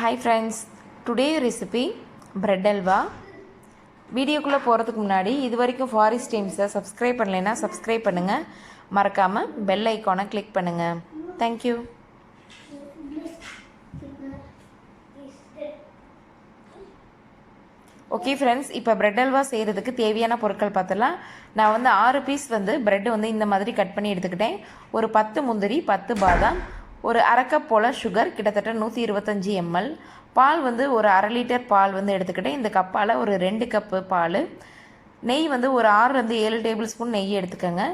Hi friends, today recipe bread halwa. வீடியோக்குள்ளே போகிறதுக்கு முன்னாடி இது வரைக்கும் ஃபாரிஸ்ட் டைம்ஸை சப்ஸ்கிரைப் பண்ணலைன்னா சப்ஸ்கிரைப் பண்ணுங்கள், மறக்காமல் பெல் ஐக்கானை கிளிக் பண்ணுங்கள். தேங்க்யூ. ஓகே ஃப்ரெண்ட்ஸ், இப்போ பிரெட் அல்வா செய்கிறதுக்கு தேவையான பொருட்கள் பார்த்துலாம். நான் வந்து 6 பீஸ் வந்து ப்ரெட்டு வந்து இந்த மாதிரி கட் பண்ணி எடுத்துக்கிட்டேன். ஒரு 10 முந்திரி, 10 பாதாம், ஒரு அரை கப் போல் சுகர், கிட்டத்தட்ட 125 ml பால் வந்து ஒரு 1/2 லிட்டர் பால் வந்து எடுத்துக்கிட்டேன். இந்த கப்பால் ஒரு 2 கப்பு பால். நெய் வந்து ஒரு 6-7 டேபிள் ஸ்பூன் நெய் எடுத்துக்கோங்க.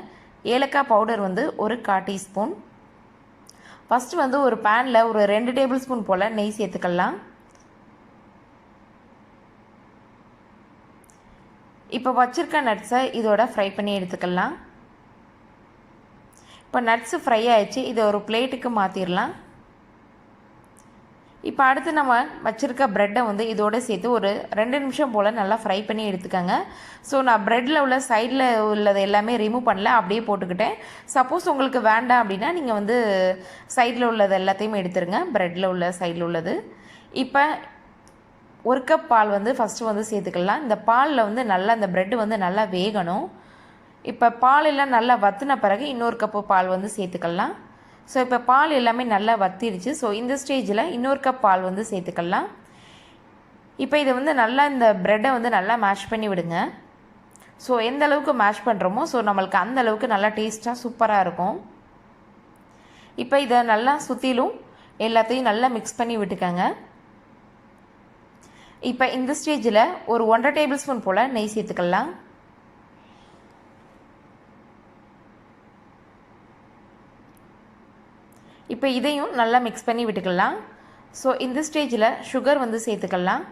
ஏலக்காய் பவுடர் வந்து ஒரு 1/4 டீஸ்பூன். ஃபஸ்ட்டு வந்து ஒரு பேனில் ஒரு 2 டேபிள் ஸ்பூன் போல் நெய் சேர்த்துக்கலாம். இப்போ வச்சுருக்க நட்ஸை இதோட ஃப்ரை பண்ணி எடுத்துக்கலாம். இப்போ நட்ஸு ஃப்ரை ஆகிடுச்சு, இதை ஒரு பிளேட்டுக்கு மாற்றிடலாம். இப்போ அடுத்து நம்ம வச்சுருக்க ப்ரெட்டை வந்து இதோடு சேர்த்து ஒரு 2 நிமிஷம் போல் நல்லா ஃப்ரை பண்ணி எடுத்துக்கோங்க. ஸோ நான் ப்ரெட்டில் உள்ள சைடில் உள்ளது எல்லாமே ரிமூவ் பண்ணல, அப்படியே போட்டுக்கிட்டேன். சப்போஸ் உங்களுக்கு வேண்டாம் அப்படின்னா நீங்கள் வந்து சைடில் உள்ளது எல்லாத்தையுமே எடுத்துருங்க, ப்ரெட்டில் உள்ள சைடில் உள்ளது. இப்போ 1 கப் பால் வந்து ஃபஸ்ட்டு வந்து சேர்த்துக்கலாம். இந்த பாலில் வந்து நல்லா இந்த ப்ரெட்டு வந்து நல்லா வேகணும். இப்போ பால் எல்லாம் நல்லா வற்றின பிறகு இன்னொரு கப்பு பால் வந்து சேர்த்துக்கலாம். ஸோ இப்போ பால் எல்லாமே நல்லா வற்றிடுச்சு. ஸோ இந்த ஸ்டேஜில் இன்னொரு கப் பால் வந்து சேர்த்துக்கலாம். இப்போ இதை வந்து நல்லா இந்த ப்ரெட்டை வந்து நல்லா மேஷ் பண்ணி விடுங்க. ஸோ எந்த அளவுக்கு மேஷ் பண்ணுறோமோ ஸோ நம்மளுக்கு அந்த அளவுக்கு நல்லா டேஸ்ட்டாக சூப்பராக இருக்கும். இப்போ இதை நல்லா சுற்றிலும் எல்லாத்தையும் நல்லா மிக்ஸ் பண்ணி விட்டுக்கோங்க. இப்போ இந்த ஸ்டேஜில் ஒரு 1/2 டேபிள் ஸ்பூன் போல் நெய் சேர்த்துக்கலாம். இப்போ இதையும் நல்லா மிக்ஸ் பண்ணி விட்டுக்கலாம். ஸோ இந்த ஸ்டேஜில் சுகர் வந்து சேர்த்துக்கலாம்.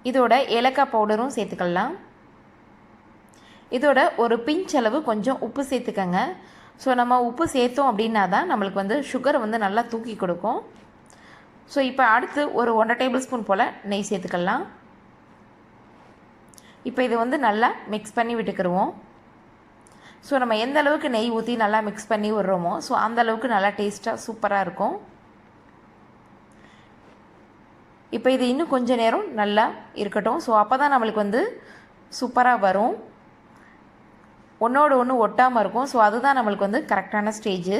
இதோட ஏலக்காய் பவுடரும் சேர்த்துக்கலாம். இதோட ஒரு பிஞ்ச் அளவு கொஞ்சம் உப்பு சேர்த்துக்கங்க. ஸோ நம்ம உப்பு சேர்த்தோம் அப்படின்னா தான் நம்மளுக்கு வந்து சுகர் வந்து நல்லா தூக்கி கொடுக்கும். ஸோ இப்போ அடுத்து ஒரு 1/2 டேபிள் ஸ்பூன் போல் நெய் சேர்த்துக்கலாம். இப்போ இது வந்து நல்லா மிக்ஸ் பண்ணி விட்டுக்கிடுவோம். ஸோ நம்ம எந்த அளவுக்கு நெய் ஊற்றி நல்லா மிக்ஸ் பண்ணி விடுறோமோ ஸோ அந்த அளவுக்கு நல்லா டேஸ்ட்டாக சூப்பராக இருக்கும். இப்போ இது இன்னும் கொஞ்சம் நேரம் நல்லா இருக்கட்டும். ஸோ அப்போ தான் நம்மளுக்கு வந்து சூப்பராக வரும், ஒன்றோடு ஒன்று ஒட்டாமல் இருக்கும். ஸோ அதுதான் நம்மளுக்கு வந்து கரெக்டான ஸ்டேஜு.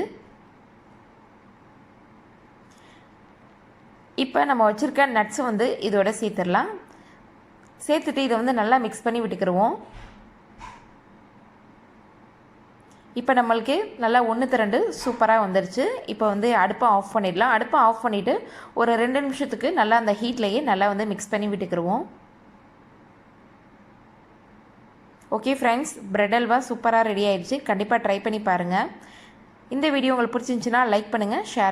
இப்போ நம்ம வச்சுருக்க நட்ஸு வந்து இதோட சேர்த்துடலாம். சேர்த்துட்டு இதை வந்து நல்லா மிக்ஸ் பண்ணி விட்டுக்கிடுவோம். இப்போ நம்மளுக்கு நல்லா 1-2 சூப்பராக வந்துடுச்சு. இப்போ வந்து அடுப்பை ஆஃப் பண்ணிடலாம். அடுப்பை ஆஃப் பண்ணிவிட்டு ஒரு 2 நிமிஷத்துக்கு நல்லா அந்த ஹீட்லேயே நல்லா வந்து மிக்ஸ் பண்ணி விட்டுக்கிடுவோம். ஓகே ஃப்ரெண்ட்ஸ், பிரெட் அல்வா சூப்பராக ரெடி ஆகிடுச்சு. கண்டிப்பாக ட்ரை பண்ணி பாருங்கள். இந்த வீடியோ உங்களுக்கு பிடிச்சிருந்துச்சுன்னா லைக் பண்ணுங்கள், ஷேர்